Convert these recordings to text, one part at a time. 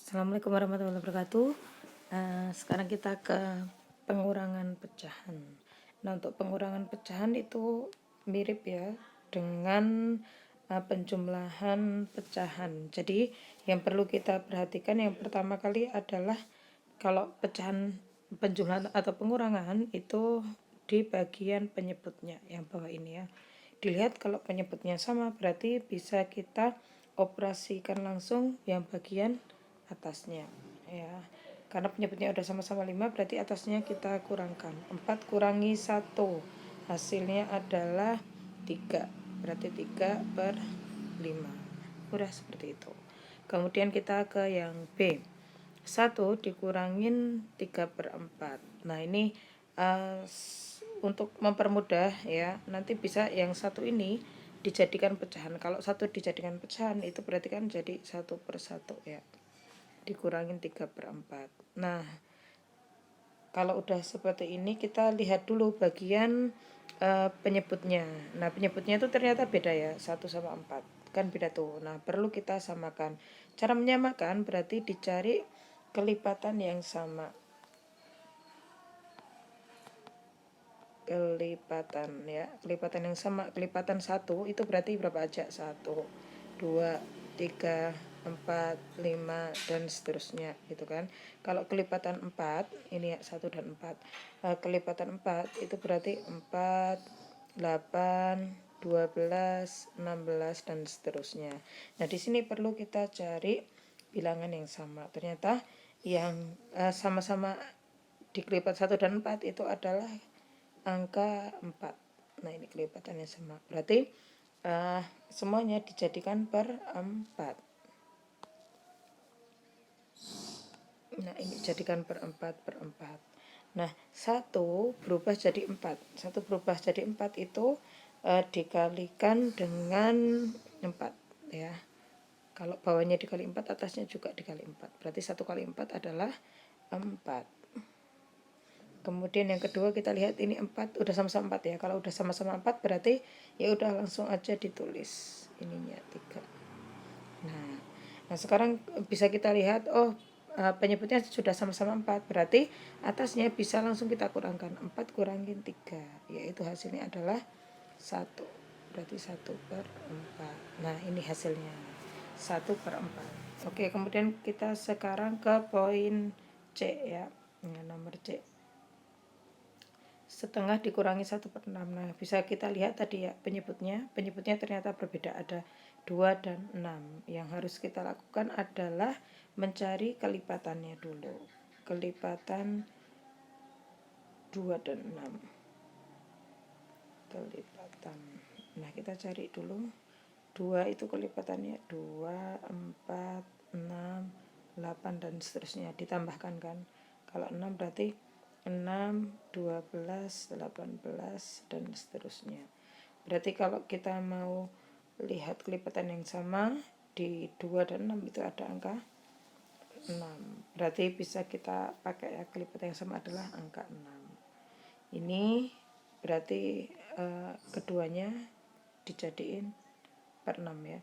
Assalamualaikum warahmatullahi wabarakatuh. Sekarang kita ke pengurangan pecahan. Nah, untuk pengurangan pecahan itu mirip ya dengan penjumlahan pecahan. Jadi yang perlu kita perhatikan yang pertama kali adalah kalau pecahan penjumlahan atau pengurangan itu di bagian penyebutnya yang bawah ini ya. Dilihat kalau penyebutnya sama berarti bisa kita operasikan langsung yang bagian atasnya ya, karena penyebutnya udah sama-sama 5 berarti atasnya kita kurangkan 4 kurangi 1 hasilnya adalah 3, berarti 3/5, udah seperti itu. Kemudian kita ke yang B, 1 dikurangin 3/4. Nah ini untuk mempermudah ya, nanti bisa yang satu ini dijadikan pecahan. Kalau satu dijadikan pecahan itu berarti kan jadi 1/1 ya, dikurangin 3/4. Nah kalau udah seperti ini kita lihat dulu bagian penyebutnya. Nah penyebutnya itu ternyata beda ya, 1 sama 4 kan beda tuh. Nah perlu kita samakan. Cara menyamakan berarti dicari kelipatan yang sama. Kelipatan ya, kelipatan yang sama. Kelipatan 1 itu berarti berapa aja? 1, 2, 3, 4, 5 dan seterusnya gitu kan. Kalau kelipatan 4 ini ya 1 dan 4. Kelipatan 4 itu berarti 4, 8, 12, 16 dan seterusnya. Nah, di sini perlu kita cari bilangan yang sama. Ternyata yang sama-sama dikelipat 1 dan 4 itu adalah angka 4. Nah, ini kelipatannya sama. Berarti semuanya dijadikan per 4. Nah, ini jadikan per 4/4. Nah, 1 berubah jadi 4. 1 berubah jadi 4 itu dikalikan dengan 4 ya. Kalau bawahnya dikali 4, atasnya juga dikali 4. Berarti 1 kali 4 adalah 4. Kemudian yang kedua kita lihat ini 4 udah sama-sama 4 ya. Kalau udah sama-sama 4 berarti ya udah langsung aja ditulis ininya 3. Nah, sekarang bisa kita lihat penyebutnya sudah sama-sama 4 berarti atasnya bisa langsung kita kurangkan 4 kurangin 3 yaitu hasilnya adalah 1. Berarti 1/4. Nah, ini hasilnya 1/4. Oke, kemudian kita sekarang ke poin C ya. Nah, nomor C. Setengah dikurangi 1/6. Nah, bisa kita lihat tadi ya penyebutnya ternyata berbeda, ada 2 dan 6. Yang harus kita lakukan adalah mencari kelipatannya dulu. Kelipatan 2 dan 6. Kelipatan. Nah, kita cari dulu. 2 itu kelipatannya 2, 4, 6, 8 dan seterusnya, ditambahkan kan. Kalau 6 berarti 6, 12, 18 dan seterusnya. Berarti kalau kita mau lihat kelipatan yang sama di 2 dan 6 itu ada angka 6. Berarti bisa kita pakai ya, kelipatan yang sama adalah angka 6. Ini berarti keduanya dijadiin per 6 ya.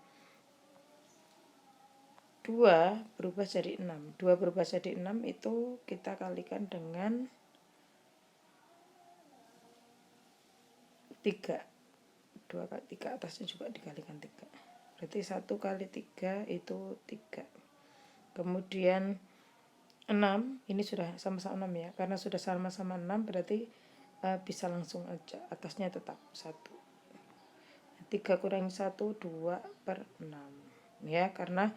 2 berubah jadi 6. 2 berubah jadi 6 itu kita kalikan dengan 3. 2 kali 3 atasnya juga dikalikan 3. Berarti 1 kali 3 itu 3. Kemudian 6 ini sudah sama-sama 6 ya. Karena sudah sama-sama 6 berarti bisa langsung aja atasnya tetap 1. 3 kurangi 1 2/6 ya, karena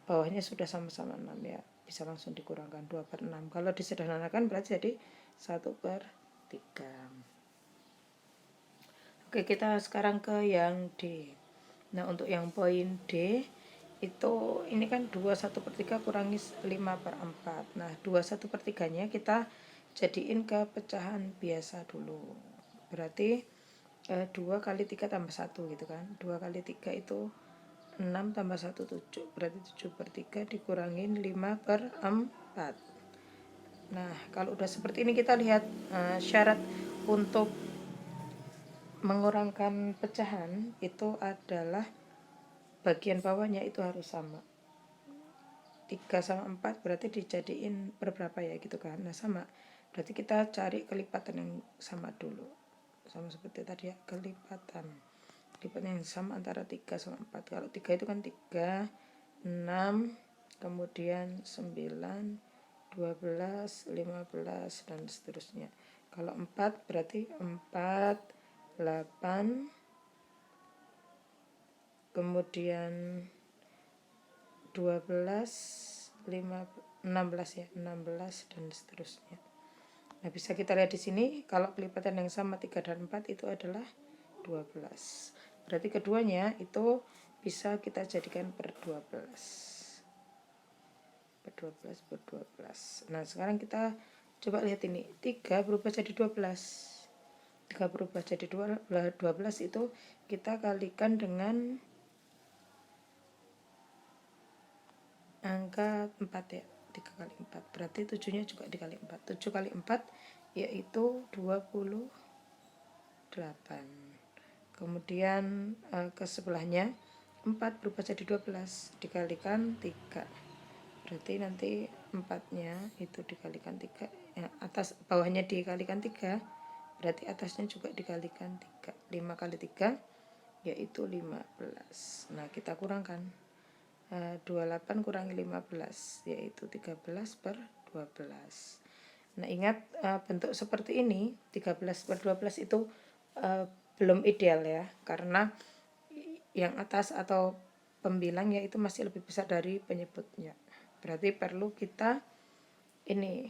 bawahnya sudah sama-sama 6 ya, bisa langsung dikurangkan 2/6. Kalau disederhanakan berarti jadi 1/3. Oke, kita sekarang ke yang D. Nah, untuk yang poin D itu ini kan 2/1/3 kurangi 5/4. Nah, 2/1/3-nya kita jadiin ke pecahan biasa dulu. Berarti 2 kali 3 tambah 1 gitu kan. 2 kali 3 itu 6 tambah 1 7. Berarti 7/3 dikurangin 5/4. Nah, kalau udah seperti ini kita lihat syarat untuk mengurangkan pecahan itu adalah bagian bawahnya itu harus sama. 3 sama 4 berarti dijadiin per berapa ya gitu kan. Nah sama, berarti kita cari kelipatan yang sama dulu. Sama seperti tadi ya, kelipatan yang sama antara 3 sama 4. Kalau 3 itu kan 3, 6, kemudian 9, 12, 15, dan seterusnya. Kalau 4 berarti 4, 8, kemudian 12, 5, 16 ya, 16 dan seterusnya. Nah, bisa kita lihat di sini kalau kelipatan yang sama 3 dan 4 itu adalah 12. Berarti keduanya itu bisa kita jadikan per 12. Per 12 per 12. Nah, sekarang kita coba lihat ini. 3 berubah jadi 12. 3 berubah jadi 12 itu kita kalikan dengan angka 4 ya. 3 kali 4 berarti 7-nya juga dikali 4. 7 kali 4 yaitu 28. Kemudian ke sebelahnya 4 berubah jadi 12 dikalikan 3. Berarti nanti 4-nya itu dikalikan 3 ya, atas bawahnya dikalikan 3, berarti atasnya juga dikalikan 3. 5 kali 3 yaitu 15. Nah, kita kurangkan 28 kurangi 15 yaitu 13 per 12. Nah, ingat bentuk seperti ini 13 per 12 itu belum ideal ya, karena yang atas atau pembilangnya itu masih lebih besar dari penyebutnya. Berarti perlu kita ini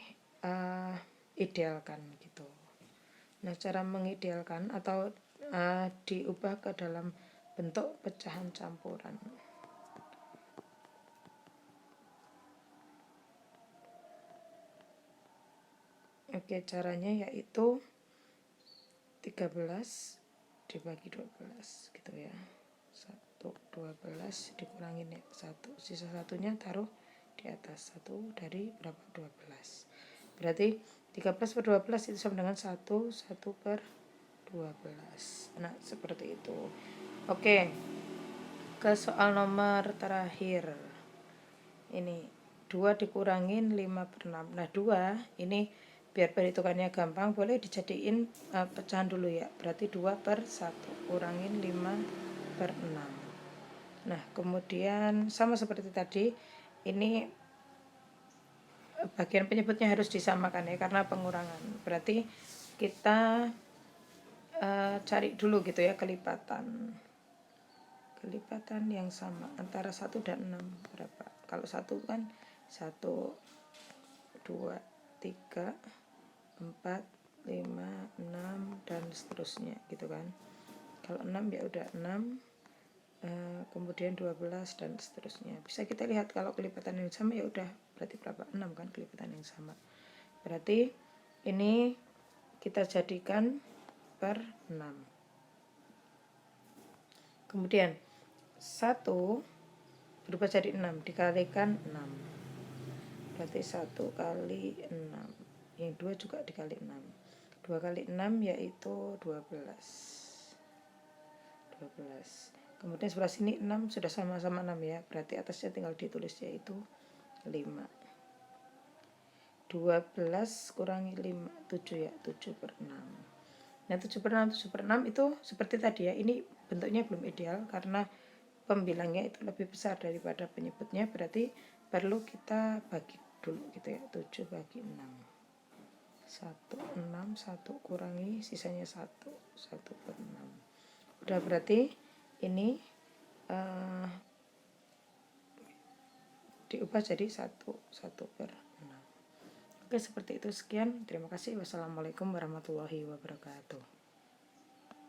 idealkan gitu. Nah, cara mengidealkan atau diubah ke dalam bentuk pecahan campuran. Oke, caranya yaitu 13 dibagi 12 gitu ya. 1, 12 dikurangin ya 1. Sisa satunya taruh di atas 1 dari berapa? 12. Berarti 13 per 12 itu sama dengan 1 per 12. Nah, seperti itu. Oke. Ke soal nomor terakhir. Ini 2 dikurangin 5 per 6. Nah, 2 ini biar perhitungannya gampang boleh dijadiin pecahan dulu ya. Berarti 2 per 1 kurangin 5 per 6. Nah, kemudian sama seperti tadi, ini bagian penyebutnya harus disamakan ya karena pengurangan. Berarti kita cari dulu gitu ya kelipatan yang sama antara 1 dan 6 berapa. Kalau 1 kan 1, 2, 3, 4, 5, 6 dan seterusnya gitu kan. Kalau 6 ya udah 6, kemudian 12 dan seterusnya. Bisa kita lihat kalau kelipatan yang sama ya udah berarti berapa? 6 kan kelipatan yang sama. Berarti ini kita jadikan per 6. Kemudian 1 berubah jadi 6 dikalikan 6. Berarti 1 kali 6. Yang 2 juga dikali 6. 2 kali 6 yaitu 12. Kemudian sebelah sini 6 sudah sama-sama 6 ya. Berarti atasnya tinggal ditulis yaitu 5. 12 kurangi 5, 7 ya, 7 per 6. Nah, 7 per 6 itu seperti tadi ya. Ini bentuknya belum ideal karena pembilangnya itu lebih besar daripada penyebutnya. Berarti perlu kita bagi dulu gitu ya. 7 bagi 6. 1, 6, 1 kurangi sisanya 1 per 6. Udah berarti ini diubah jadi 1 per 6. Oke, seperti itu. Sekian. Terima kasih. Wassalamualaikum warahmatullahi wabarakatuh.